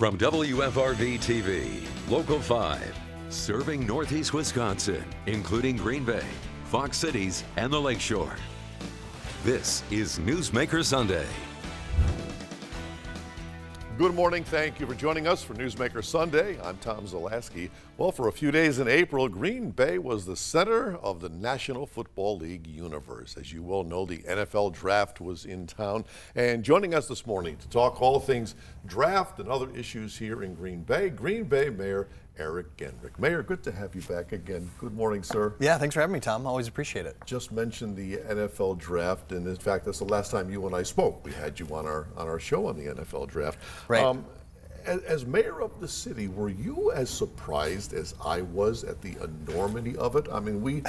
From WFRV TV, Local 5, serving Northeast Wisconsin, including Green Bay, Fox Cities, and the Lakeshore. This is Newsmaker Sunday. Good morning. Thank you for joining us for Newsmaker Sunday. I'm Tom Zalaski. Well, for a few days in April, Green Bay was the center of the National Football League universe. As you well know, the NFL draft was in town. And joining us this morning to talk all things draft and other issues here in Green Bay Mayor Eric Genrich. Mayor, good to have you back again. Good morning, sir. Yeah, thanks for having me, Tom. Always appreciate it. Just mentioned the NFL draft, and in fact, that's the last time you and I spoke. We had you on our show on the NFL draft. Right. As mayor of the city, were you as surprised as I was at the enormity of it? I mean, we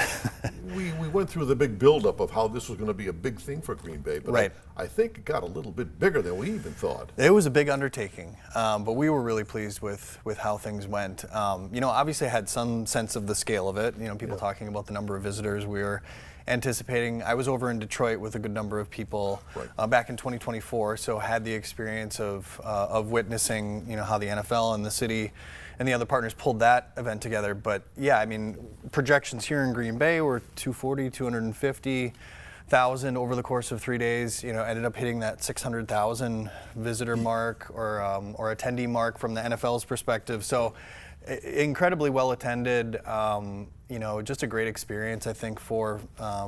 went through the big buildup of how this was going to be a big thing for Green Bay, but right. I think it got a little bit bigger than we even thought. It was a big undertaking, but we were really pleased with how things went. Obviously I had some sense of the scale of it. People talking about the number of visitors we were anticipating. I was over in Detroit with a good number of people back in 2024, so had the experience of witnessing how the NFL and the city and the other partners pulled that event together. But yeah, I mean, projections here in Green Bay were 250,000 over the course of 3 days. Ended up hitting that 600,000 visitor mark or attendee mark from the NFL's perspective. So incredibly well attended. Just a great experience, I think, for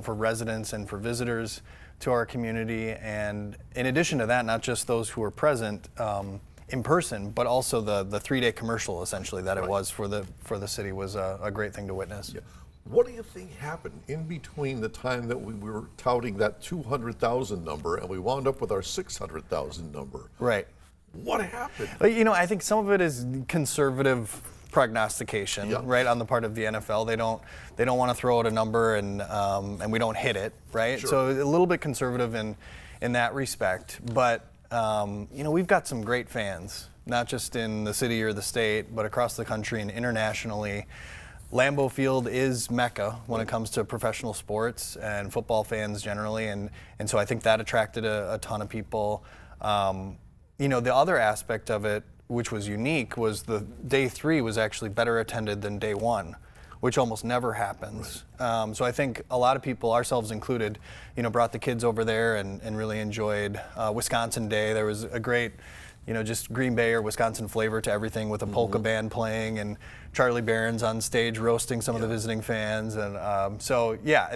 residents and for visitors to our community. And in addition to that, not just those who were present in person, but also the 3-day commercial, essentially, that it was for the city was a great thing to witness. Yeah. What do you think happened in between the time that we were touting that 200,000 number and we wound up with our 600,000 number? Right. What happened? I think some of it is conservative prognostication, right, on the part of the NFL. They don't want to throw out a number and we don't hit it, right? Sure. So a little bit conservative in that respect. But we've got some great fans, not just in the city or the state, but across the country and internationally. Lambeau Field is Mecca when it comes to professional sports and football fans generally, and so I think that attracted a ton of people. The other aspect of it, which was unique, was the day 3 was actually better attended than day 1, which almost never happens. Right. So I think a lot of people, ourselves included, brought the kids over there and really enjoyed Wisconsin Day. There was a great, just Green Bay or Wisconsin flavor to everything with a polka band playing and Charlie Barron's on stage roasting some of the visiting fans. And I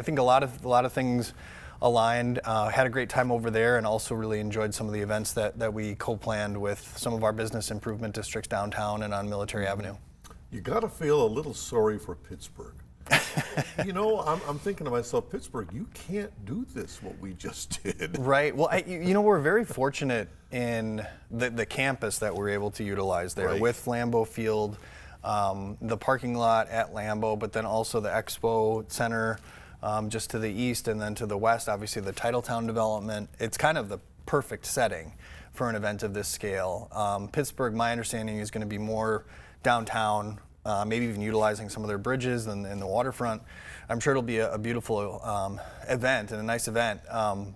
think a lot of things aligned. Had a great time over there and also really enjoyed some of the events that we co-planned with some of our business improvement districts downtown and on Military Avenue. You got to feel a little sorry for Pittsburgh. I'm thinking to myself, Pittsburgh, you can't do this, what we just did. Right. Well, we're very fortunate in the campus that we're able to utilize there with Lambeau Field, the parking lot at Lambeau, but then also the Expo Center just to the east, and then to the west, obviously the Titletown development. It's kind of the perfect setting for an event of this scale. Pittsburgh, my understanding, is going to be more downtown, maybe even utilizing some of their bridges and the waterfront. I'm sure it'll be a beautiful event and a nice event,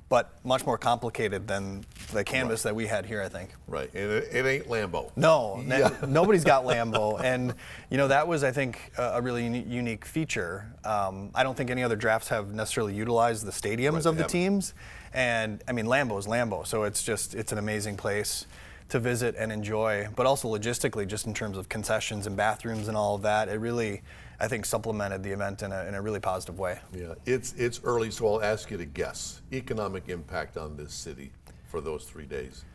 but much more complicated than the canvas that we had here, I think. Right, and it ain't Lambeau. No, nobody's got Lambeau, and that was, I think, a really unique feature. I don't think any other drafts have necessarily utilized the stadiums of the teams, and I mean, Lambeau is Lambeau, so it's an amazing place to visit and enjoy, but also logistically, just in terms of concessions and bathrooms and all of that, it really, I think, supplemented the event in a really positive way. Yeah, it's early, so I'll ask you to guess economic impact on this city for those 3 days.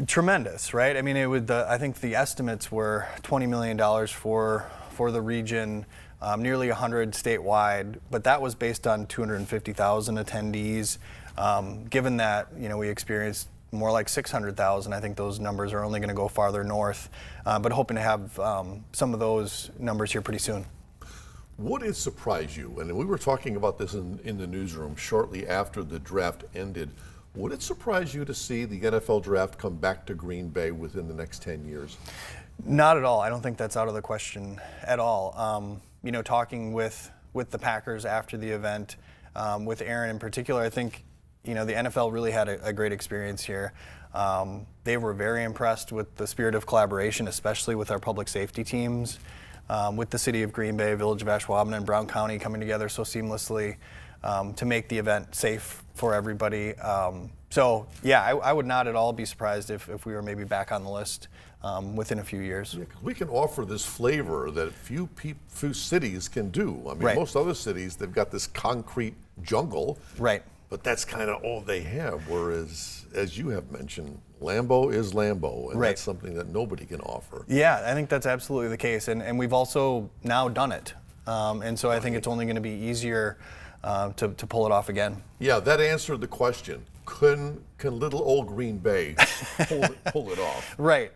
Tremendous, right? I mean, I think the estimates were $20 million for the region, nearly 100 statewide, but that was based on 250,000 attendees. Given that, we experienced more like 600,000. I think those numbers are only going to go farther north, but hoping to have some of those numbers here pretty soon. What did surprise you? And we were talking about this in the newsroom shortly after the draft ended. Would it surprise you to see the NFL draft come back to Green Bay within the next 10 years? Not at all. I don't think that's out of the question at all. Talking with the Packers after the event, with Aaron in particular, I think the NFL really had a great experience here. They were very impressed with the spirit of collaboration, especially with our public safety teams, with the city of Green Bay, Village of Ashwaubenon, and Brown County coming together so seamlessly to make the event safe for everybody. So yeah, I would not at all be surprised if we were maybe back on the list within a few years. Yeah, 'cause we can offer this flavor that few cities can do. I mean, Right. most other cities, they've got this concrete jungle. Right. But that's kind of all they have, whereas, as you have mentioned, Lambeau is Lambeau, and Right. that's something that nobody can offer. Yeah, I think that's absolutely the case, and we've also now done it, and so I think it's only going to be easier to pull it off again. Yeah, that answered the question. Can little old Green Bay pull it off? Right.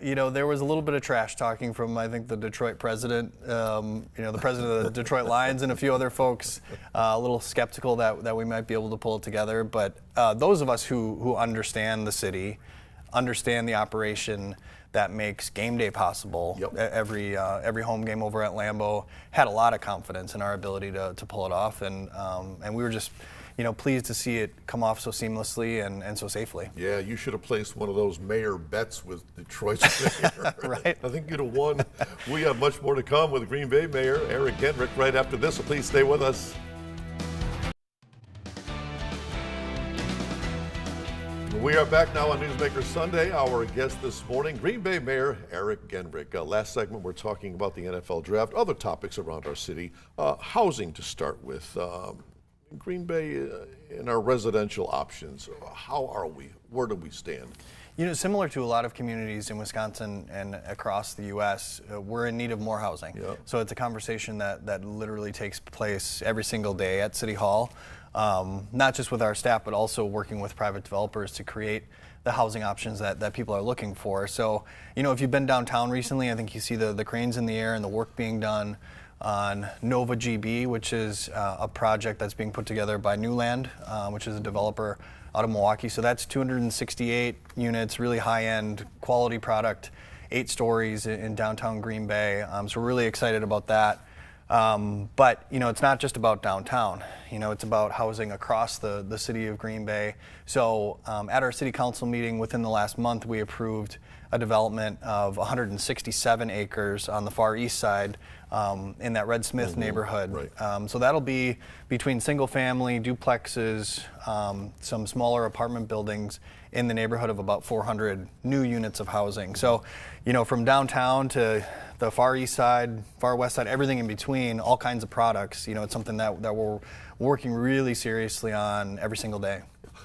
There was a little bit of trash talking from, I think, the Detroit president, the president of the Detroit Lions and a few other folks, a little skeptical that we might be able to pull it together. But those of us who understand the city, understand the operation that makes game day possible, Yep. every home game over at Lambeau, had a lot of confidence in our ability to pull it off. And we were just pleased to see it come off so seamlessly and so safely. Yeah, you should have placed one of those mayor bets with Detroit's mayor. Right. I think you'd have won. We have much more to come with Green Bay Mayor Eric Gendrick right after this, so please stay with us. We are back now on Newsmaker Sunday. Our guest this morning, Green Bay Mayor Eric Gendrick. Last segment, we're talking about the NFL draft, other topics around our city, housing to start with. Green Bay, in our residential options, how are we? Where do we stand? Similar to a lot of communities in Wisconsin and across the U.S., we're in need of more housing. Yep. So it's a conversation that literally takes place every single day at City Hall, not just with our staff, but also working with private developers to create the housing options that people are looking for. So, if you've been downtown recently, I think you see the cranes in the air and the work being done on Nova GB, which is a project that's being put together by Newland, which is a developer out of Milwaukee. So that's 268 units, really high-end quality product, 8 stories in downtown Green Bay. So we're really excited about that. But it's not just about downtown. It's about housing across the city of Green Bay. So at our city council meeting within the last month, we approved a development of 167 acres on the far east side in that Red Smith neighborhood. Right. So that'll be between single family, duplexes, some smaller apartment buildings in the neighborhood of about 400 new units of housing. So, from downtown to the far east side, far west side, everything in between, all kinds of products, it's something that we're working really seriously on every single day.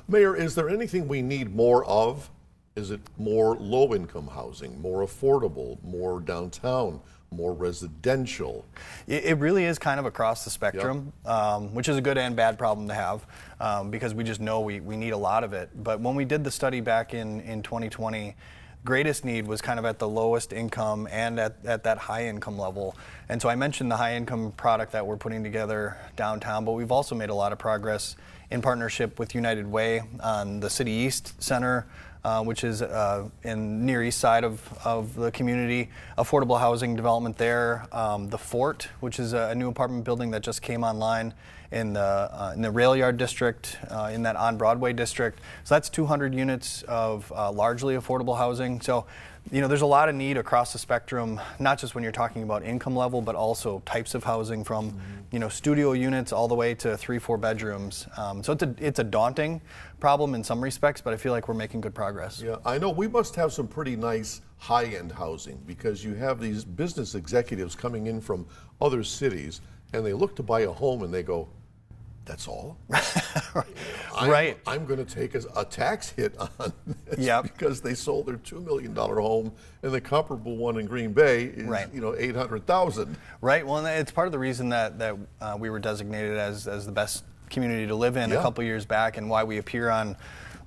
Mayor, is there anything we need more of? Is it more low-income housing, more affordable, more downtown, more residential? It really is kind of across the spectrum, which is a good and bad problem to have because we just know we need a lot of it. But when we did the study back in 2020, greatest need was kind of at the lowest income and at that high income level. And so I mentioned the high income product that we're putting together downtown, but we've also made a lot of progress in partnership with United Way on the City East Center, which is in near east side of the community, affordable housing development there. The Fort, which is a new apartment building that just came online in the Rail Yard district, in that on Broadway district. So that's 200 units of largely affordable housing. So, there's a lot of need across the spectrum, not just when you're talking about income level, but also types of housing from, studio units all the way to 3-4 bedrooms. So it's a daunting problem in some respects, but I feel like we're making good progress. Yeah, I know we must have some pretty nice high-end housing because you have these business executives coming in from other cities and they look to buy a home and they go, that's all? Right. I'm going to take a tax hit on this Yep. because they sold their $2 million home and the comparable one in Green Bay is, Right. $800,000. Right. Well, and it's part of the reason that we were designated as the best community to live in a couple years back, and why we appear on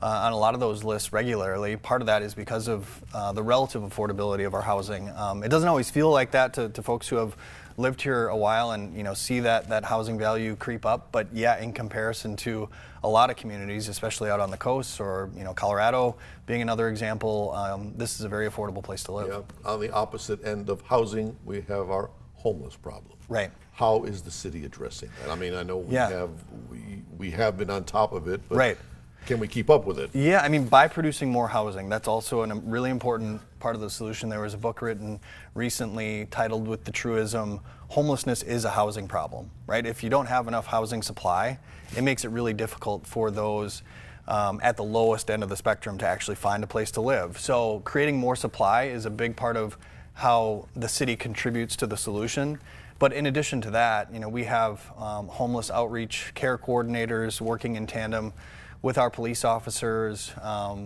a lot of those lists regularly. Part of that is because of the relative affordability of our housing. It doesn't always feel like that to folks who have lived here a while and see that housing value creep up. But yeah, in comparison to a lot of communities, especially out on the coast or Colorado being another example, this is a very affordable place to live. Yeah. On the opposite end of housing, we have our homeless problem. Right. How is the city addressing that? I mean, I know we have been on top of it, but Right. Can we keep up with it? Yeah, I mean, by producing more housing, that's also a really important part of the solution. There was a book written recently titled with the truism, homelessness is a housing problem, right? If you don't have enough housing supply, it makes it really difficult for those at the lowest end of the spectrum to actually find a place to live. So creating more supply is a big part of how the city contributes to the solution. But in addition to that, we have homeless outreach care coordinators working in tandem with our police officers,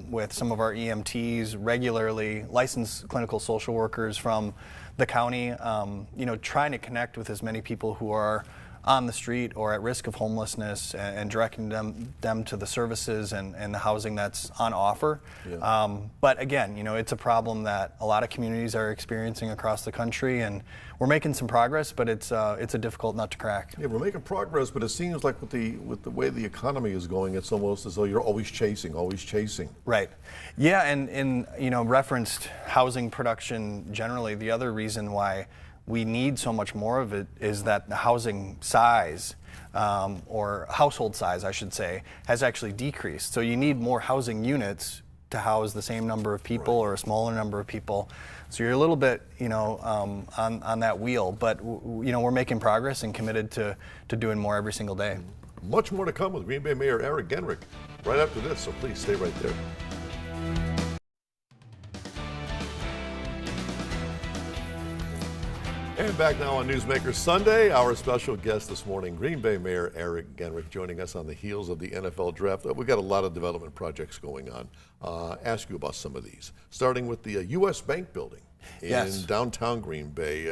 with some of our EMTs, regularly licensed clinical social workers from the county, trying to connect with as many people who are on the street or at risk of homelessness and directing them to the services and the housing that's on offer. Yeah. But again, it's a problem that a lot of communities are experiencing across the country, and we're making some progress, but it's a difficult nut to crack. Yeah, we're making progress, but it seems like with the way the economy is going, it's almost as though you're always chasing. Right. Yeah, and referenced housing production generally. The other reason why we need so much more of it is that the housing size, or household size, I should say, has actually decreased. So you need more housing units to house the same number of people, right, or a smaller number of people. So you're a little bit, on that wheel. But we're making progress and committed to doing more every single day. Much more to come with Green Bay Mayor Eric Genrich right after this. So please stay right there. And back now on Newsmaker Sunday, our special guest this morning, Green Bay Mayor Eric Genrich, joining us on the heels of the NFL draft. We've got a lot of development projects going on. Ask you about some of these, starting with the U.S. Bank building in downtown Green Bay.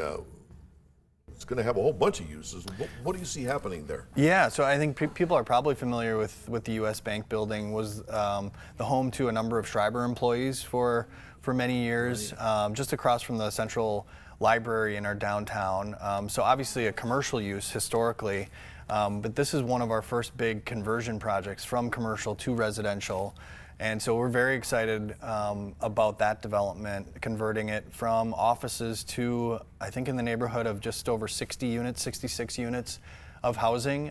It's going to have a whole bunch of uses. What do you see happening there? Yeah, so I think people are probably familiar with the U.S. Bank building. Was the home to a number of Schreiber employees for many years, right, just across from the Central Library in our downtown. So obviously a commercial use historically, but this is one of our first big conversion projects from commercial to residential. And so we're very excited about that development, converting it from offices to, I think, in the neighborhood of just over 60 units, 66 units of housing.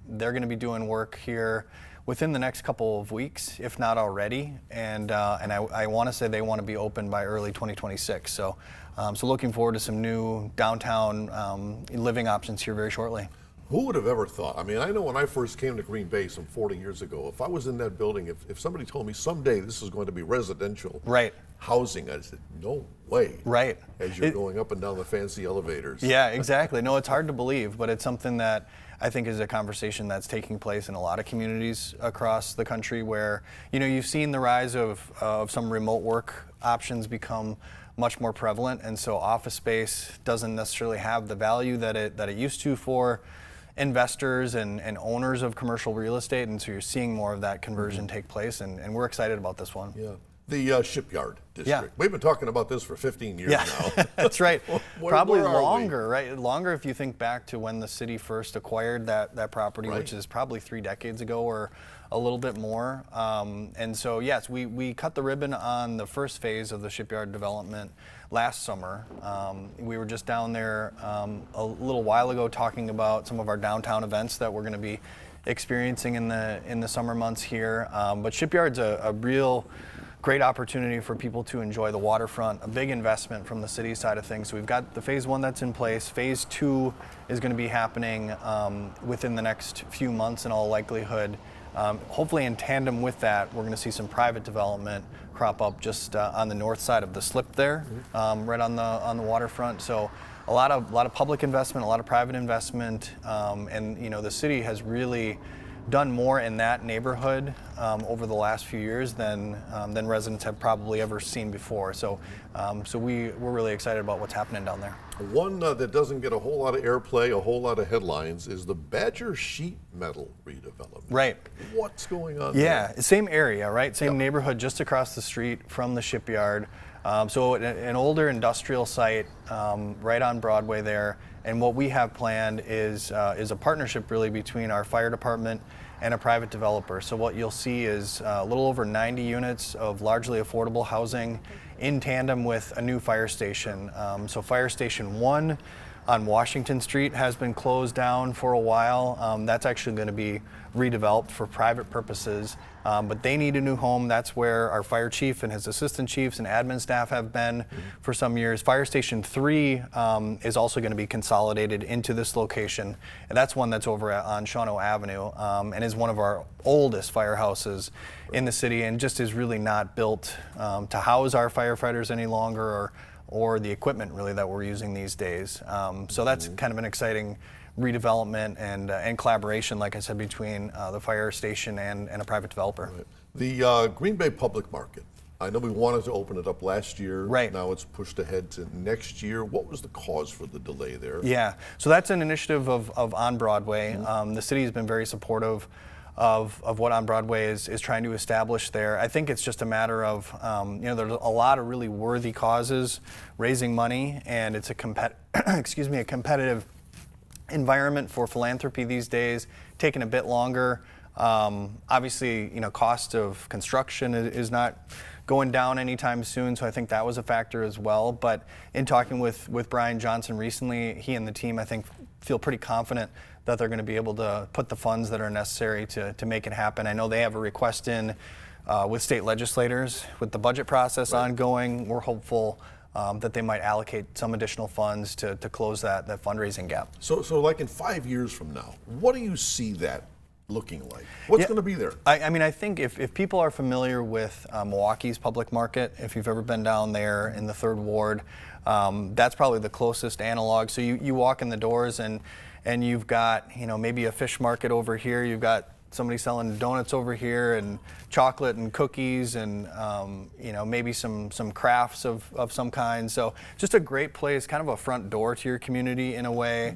They're going to be doing work here within the next couple of weeks, if not already. And I want to say they want to be open by early 2026. So looking forward to some new downtown living options here very shortly. Who would have ever thought? I mean, I know when I first came to Green Bay some 40 years ago, if I was in that building, if somebody told me someday this is going to be residential, right, housing, I said, no way. Right. As you're going up and down the fancy elevators. Yeah, exactly. No, it's hard to believe, but it's something that I think is a conversation that's taking place in a lot of communities across the country where, you've seen the rise of some remote work options become much more prevalent, and so office space doesn't necessarily have the value that it used to for investors and owners of commercial real estate, and so you're seeing more of that conversion take place, and we're excited about this one. Yeah. The Shipyard District. Yeah. We've been talking about this for 15 years now. That's right. Probably longer, right? Longer if you think back to when the city first acquired that property, right, which is probably 3 decades ago or a little bit more. And so, yes, we cut the ribbon on the first phase of the Shipyard development last summer. We were just down there a little while ago talking about some of our downtown events that we're going to be experiencing in the summer months here. But Shipyard's a real great opportunity for people to enjoy the waterfront, a big investment from the city side of things. So we've got the phase 1 that's in place. Phase 2 is going to be happening within the next few months in all likelihood. Hopefully in tandem with that, we're going to see some private development crop up just on the north side of the slip there, right on the waterfront. So a lot of public investment, a lot of private investment, and the city has really done more in that neighborhood over the last few years than residents have probably ever seen before. So we're really excited about what's happening down there. One that doesn't get a whole lot of airplay, a whole lot of headlines, is the Badger Sheet Metal redevelopment. Right. What's going on there? Yeah, same area, right? Same neighborhood just across the street from the Shipyard. So an older industrial site right on Broadway there. And what we have planned is a partnership really between our fire department and a private developer. So what you'll see is a little over 90 units of largely affordable housing in tandem with a new fire station. So Fire Station 1 on Washington Street has been closed down for a while. That's actually going to be redeveloped for private purposes, but they need a new home. That's where our fire chief and his assistant chiefs and admin staff have been for some years. Fire Station 3 is also going to be consolidated into this location, and that's one that's over on Shawano Avenue, and is one of our oldest firehouses in the city, and just is really not built to house our firefighters any longer, or the equipment really that we're using these days. So that's kind of an exciting redevelopment and collaboration, like I said, between the fire station and a private developer. Right. The Green Bay Public Market, I know we wanted to open it up last year. Right. Now it's pushed ahead to next year. What was the cause for the delay there? Yeah, so that's an initiative of On Broadway. The city has been very supportive of what On Broadway is trying to establish there. I think it's just a matter of, there's a lot of really worthy causes raising money, and it's a competitive environment for philanthropy these days, taking a bit longer. Obviously, cost of construction is not going down anytime soon, so I think that was a factor as well. But in talking with Brian Johnson recently, he and the team, I think, feel pretty confident that they're going to be able to put the funds that are necessary to make it happen. I know they have a request in with state legislators with the budget process ongoing. We're hopeful that they might allocate some additional funds to close that fundraising gap. So like in 5 years from now, what do you see that looking like? What's going to be there? I think if people are familiar with Milwaukee's public market, if you've ever been down there in the 3rd Ward, that's probably the closest analog. So you walk in the doors and you've got maybe a fish market over here, you've got somebody selling donuts over here and chocolate and cookies and maybe some crafts of some kind. So just a great place, kind of a front door to your community in a way,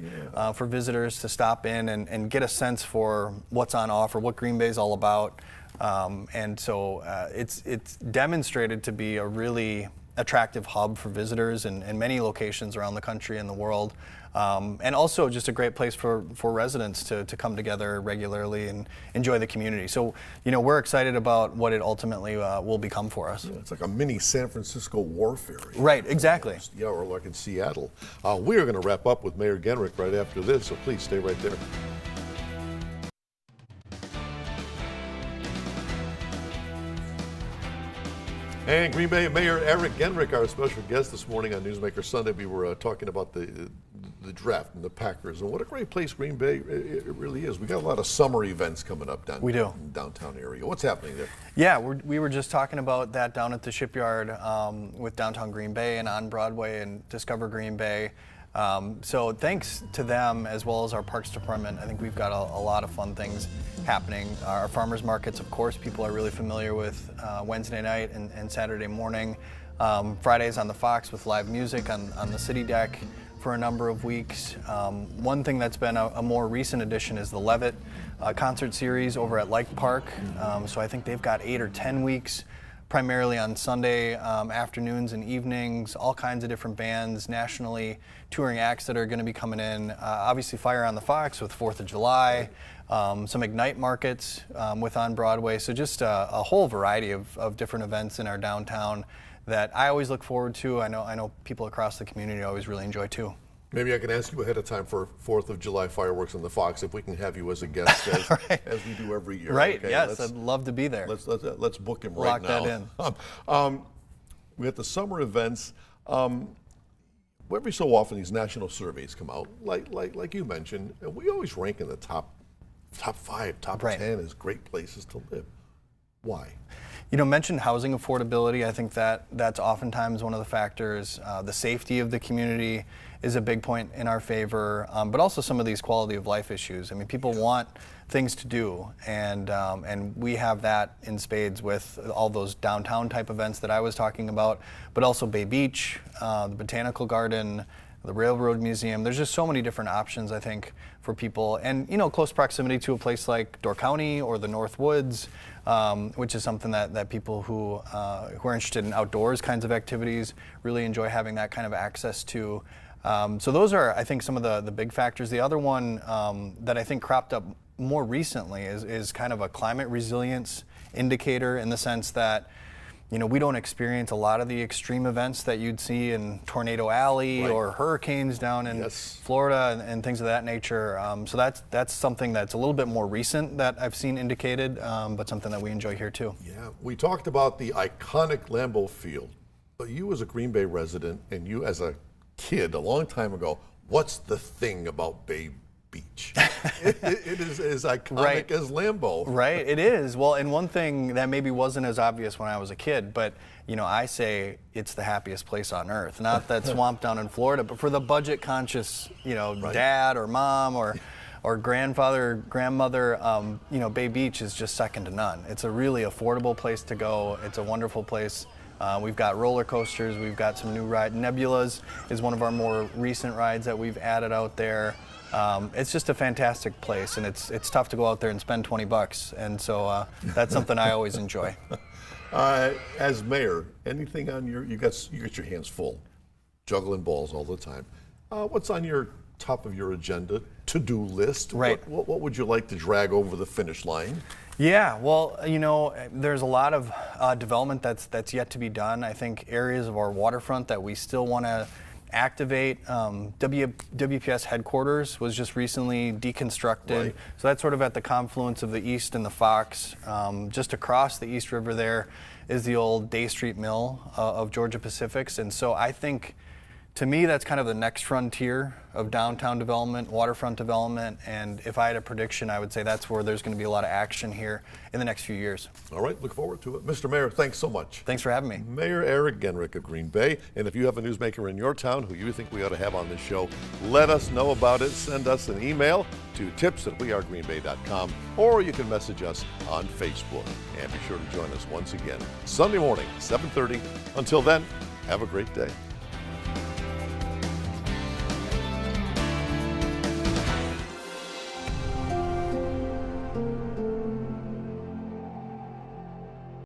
for visitors to stop in and get a sense for what's on offer, what Green Bay is all about. And so it's demonstrated to be a really attractive hub for visitors in many locations around the country and the world. And also just a great place for residents to come together regularly and enjoy the community. So, we're excited about what it ultimately will become for us. Yeah, it's like a mini San Francisco wharf area. Right, exactly. Yeah, or like in Seattle. We are going to wrap up with Mayor Genrich right after this, so please stay right there. And Green Bay Mayor Eric Genrich, our special guest this morning on Newsmaker Sunday. We were talking about the draft and the Packers, and what a great place Green Bay it really is. We got a lot of summer events coming up down in the downtown area. What's happening there? Yeah, we were just talking about that down at the Shipyard with downtown Green Bay and On Broadway and Discover Green Bay. So thanks to them as well as our Parks Department, I think we've got a lot of fun things happening. Our farmers markets, of course, people are really familiar with Wednesday night and Saturday morning. Fridays on the Fox with live music on the city deck for a number of weeks. One thing that's been a more recent addition is the Levitt concert series over at Lake Park. So I think they've got 8 or 10 weeks primarily on Sunday afternoons and evenings, all kinds of different bands, nationally touring acts that are going to be coming in. Obviously Fire on the Fox with 4th of July, some Ignite markets with On Broadway. So just a whole variety of different events in our downtown that I always look forward to. I know people across the community always really enjoy too. Maybe I can ask you ahead of time for 4th of July fireworks on the Fox if we can have you as a guest as we do every year. Right, okay? yes, I'd love to be there. Let's book him Lock right now. that in. We have the summer events. Every so often these national surveys come out, like you mentioned, and we always rank in the top 5, top 10 as great places to live. Why? Mentioned housing affordability. I think that's oftentimes one of the factors. The safety of the community is a big point in our favor, but also some of these quality of life issues. I mean, people want things to do, and we have that in spades with all those downtown type events that I was talking about, but also Bay Beach, the Botanical Garden, the Railroad Museum. There's just so many different options, I think, for people. And, close proximity to a place like Door County or the North Woods, which is something that people who are interested in outdoors kinds of activities really enjoy having that kind of access to. So those are, I think, some of the big factors. The other one that I think cropped up more recently is kind of a climate resilience indicator, in the sense that we don't experience a lot of the extreme events that you'd see in Tornado Alley or hurricanes down in Florida and things of that nature. So that's something that's a little bit more recent that I've seen indicated, but something that we enjoy here too. Yeah, we talked about the iconic Lambeau Field, but you as a Green Bay resident and you as a kid a long time ago, what's the thing about Bay Beach? it is as iconic as Lambeau. Right, it is. Well, and one thing that maybe wasn't as obvious when I was a kid, but I say it's the happiest place on earth. Not that swamp down in Florida, but for the budget conscious, dad or mom or grandfather, grandmother, Bay Beach is just second to none. It's a really affordable place to go. It's a wonderful place. We've got roller coasters. We've got some new rides. Nebulas is one of our more recent rides that we've added out there. It's just a fantastic place, and it's tough to go out there and spend $20, and so that's something I always enjoy. As mayor, anything on you got your hands full, juggling balls all the time. What's on your top of your agenda, to-do list? Right. What would you like to drag over the finish line? Yeah, well, there's a lot of development that's yet to be done. I think areas of our waterfront that we still want to activate. WPS headquarters was just recently deconstructed. So that's sort of at the confluence of the East and the Fox. Just across the East River there is the old Day Street Mill of Georgia Pacific's. And so I think, to me, that's kind of the next frontier of downtown development, waterfront development, and if I had a prediction, I would say that's where there's going to be a lot of action here in the next few years. All right, look forward to it. Mr. Mayor, thanks so much. Thanks for having me. Mayor Eric Genrick of Green Bay, and if you have a newsmaker in your town who you think we ought to have on this show, let us know about it. Send us an email to tips@wearegreenbay.com, or you can message us on Facebook. And be sure to join us once again Sunday morning, 7:30. Until then, have a great day.